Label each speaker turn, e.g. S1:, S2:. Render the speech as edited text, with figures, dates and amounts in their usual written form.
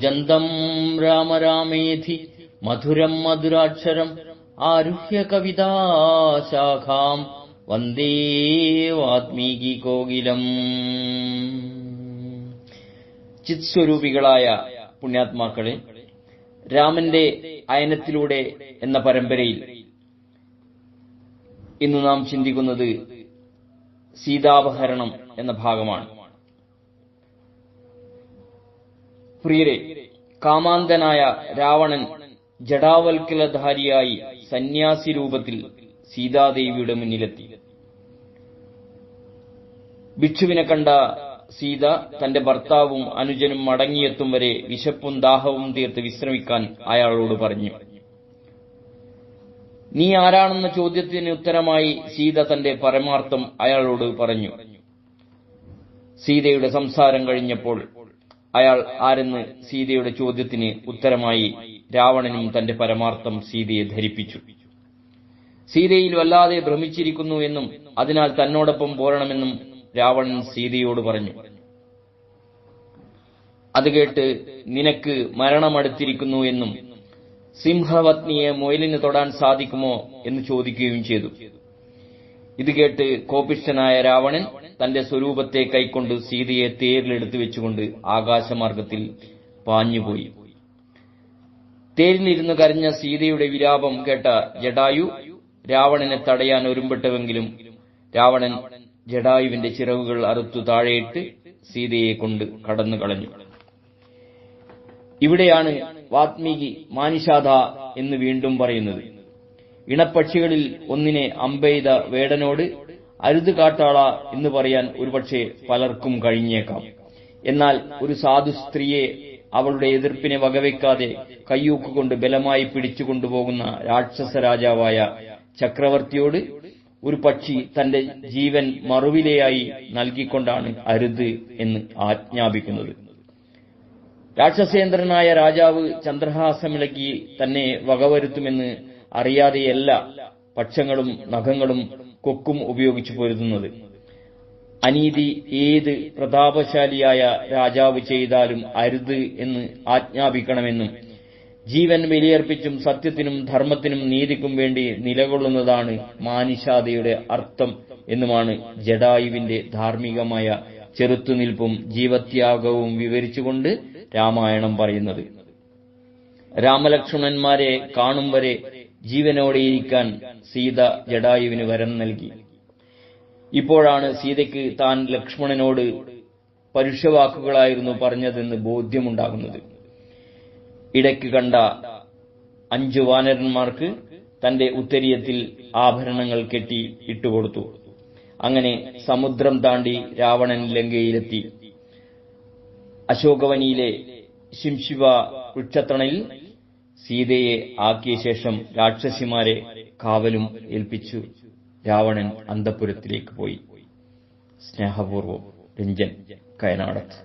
S1: കൂജന്തം രാമ രാമേധി മധുരം മധുരാക്ഷരം ആരുഹ്യ കവിതാശാഖാം വന്ദേ വാത്മീകി കോകിലം. ചിത്സ്വരൂപികളായ പുണ്യാത്മാക്കളെ, രാമന്റെ അയനത്തിലൂടെ എന്ന പരമ്പരയിൽ ഇന്ന് നാം ചിന്തിക്കുന്നത് സീതാപഹരണം എന്ന ഭാഗമാണ്. പ്രിയരെ, കാമാന്തനായ രാവണൻ ജടാവൽക്കലധാരിയായി സന്യാസി രൂപത്തിൽ സീതാദേവിയുടെ മുന്നിലെത്തി. ഭിക്ഷുവിനെ കണ്ട സീത തന്റെ ഭർത്താവും അനുജനും മടങ്ങിയെത്തും വരെ വിശപ്പും ദാഹവും തീർത്ത് വിശ്രമിക്കാൻ അയാളോട് പറഞ്ഞു. നീ ആരാണെന്ന ചോദ്യത്തിന് ഉത്തരമായി സീത തന്റെ പരമാർത്ഥം അയാളോട് പറഞ്ഞു. സീതയുടെ സംസാരം കഴിഞ്ഞപ്പോൾ അയാൾ ആരെന്ന് സീതയുടെ ചോദ്യത്തിന് ഉത്തരമായി രാവണനും തന്റെ പരമാർത്ഥം സീതയെ ധരിപ്പിച്ചു. സീതയിൽ വല്ലാതെ ഭ്രമിച്ചിരിക്കുന്നു എന്നും അതിനാൽ തന്നോടൊപ്പം പോരണമെന്നും രാവണൻ സീതയോട് പറഞ്ഞു. അത് കേട്ട് നിനക്ക് മരണമടുത്തിരിക്കുന്നു എന്നും സിംഹപത്നിയെ മുയലിന് തൊടാൻ സാധിക്കുമോ എന്ന് ചോദിക്കുകയും ചെയ്തു. ഇത് കേട്ട് കോപിഷ്ഠനായ രാവണൻ തന്റെ സ്വരൂപത്തെ കൈക്കൊണ്ട് സീതയെ തേരിലെടുത്തു വെച്ചുകൊണ്ട് ആകാശമാർഗത്തിൽ പാഞ്ഞുപോയി. തേരിലിരുന്ന് കരഞ്ഞ സീതയുടെ വിലാപം കേട്ട ജടായു രാവണനെ തടയാൻ ഒരുമ്പെട്ടുവെങ്കിലും രാവണൻ ജടായുവിന്റെ ചിറകുകൾ അറുത്തു താഴെയിട്ട് സീതയെ കൊണ്ട് കടന്നു കളഞ്ഞു. ഇവിടെയാണ് വാത്മീകി മാനിഷാദ എന്ന് വീണ്ടും പറയുന്നത്. ഇണപ്പക്ഷികളിൽ ഒന്നിനെ അമ്പെയ്ത വേടനോട് അരുത് കാട്ടാള എന്ന് പറയാൻ ഒരുപക്ഷെ പലർക്കും കഴിഞ്ഞേക്കാം. എന്നാൽ ഒരു സാധു സ്ത്രീയെ അവളുടെ എതിർപ്പിനെ വകവെക്കാതെ കയ്യൂക്കുകൊണ്ട് ബലമായി പിടിച്ചുകൊണ്ടുപോകുന്ന രാക്ഷസ രാജാവായ ചക്രവർത്തിയോട് ഒരു പക്ഷി തന്റെ ജീവൻ മറുവിലയായി നൽകിക്കൊണ്ടാണ് അരുത് എന്ന് ആജ്ഞാപിക്കുന്നത്. രാക്ഷസേന്ദ്രനായ രാജാവ് ചന്ദ്രഹാസമിളക്കി തന്നെ വകവരുത്തുമെന്ന് അറിയാതെയല്ല പക്ഷങ്ങളും നഖങ്ങളും കൊക്കും ഉപയോഗിച്ചു പൊരുതുന്നത്. അനീതി ഏത് പ്രതാപശാലിയായ രാജാവ് ചെയ്താലും അരുത് എന്ന് ആജ്ഞാപിക്കണമെന്നും ജീവൻ ബലിയർപ്പിച്ചും സത്യത്തിനും ധർമ്മത്തിനും നീതിക്കും വേണ്ടി നിലകൊള്ളുന്നതാണ് മാനിഷാദയുടെ അർത്ഥം എന്നുമാണ് ജടായുവിന്റെ ധാർമ്മികമായ ചെറുത്തുനിൽപ്പും ജീവത്യാഗവും വിവരിച്ചുകൊണ്ട് രാമായണം പറയുന്നത്. രാമലക്ഷ്മണന്മാരെ കാണും വരെ ജീവനോടെയിരിക്കാൻ സീത ജടായുവിന് വരം നൽകി. ഇപ്പോഴാണ് സീതയ്ക്ക് താൻ ലക്ഷ്മണനോട് പരുഷവാക്കുകളായിരുന്നു പറഞ്ഞതെന്ന് ബോധ്യമുണ്ടാകുന്നത്. ഇടയ്ക്ക് കണ്ട 5 വാനരന്മാർക്ക് തന്റെ ഉത്തരീയത്തിൽ ആഭരണങ്ങൾ കെട്ടി ഇട്ടുകൊടുത്തു. അങ്ങനെ സമുദ്രം താണ്ടി രാവണൻ ലങ്കയിലെത്തി. അശോകവനിയിലെ ശിംശിവ വൃക്ഷത്തണലിൽ സീതയെ ആക്കിയ ശേഷം രാക്ഷസിമാരെ കാവലും ഏൽപ്പിച്ചു രാവണൻ അന്തഃപുരത്തിലേക്ക് പോയി. സ്നേഹപൂർവ്വം രഞ്ജൻ കയനാടത്ത്.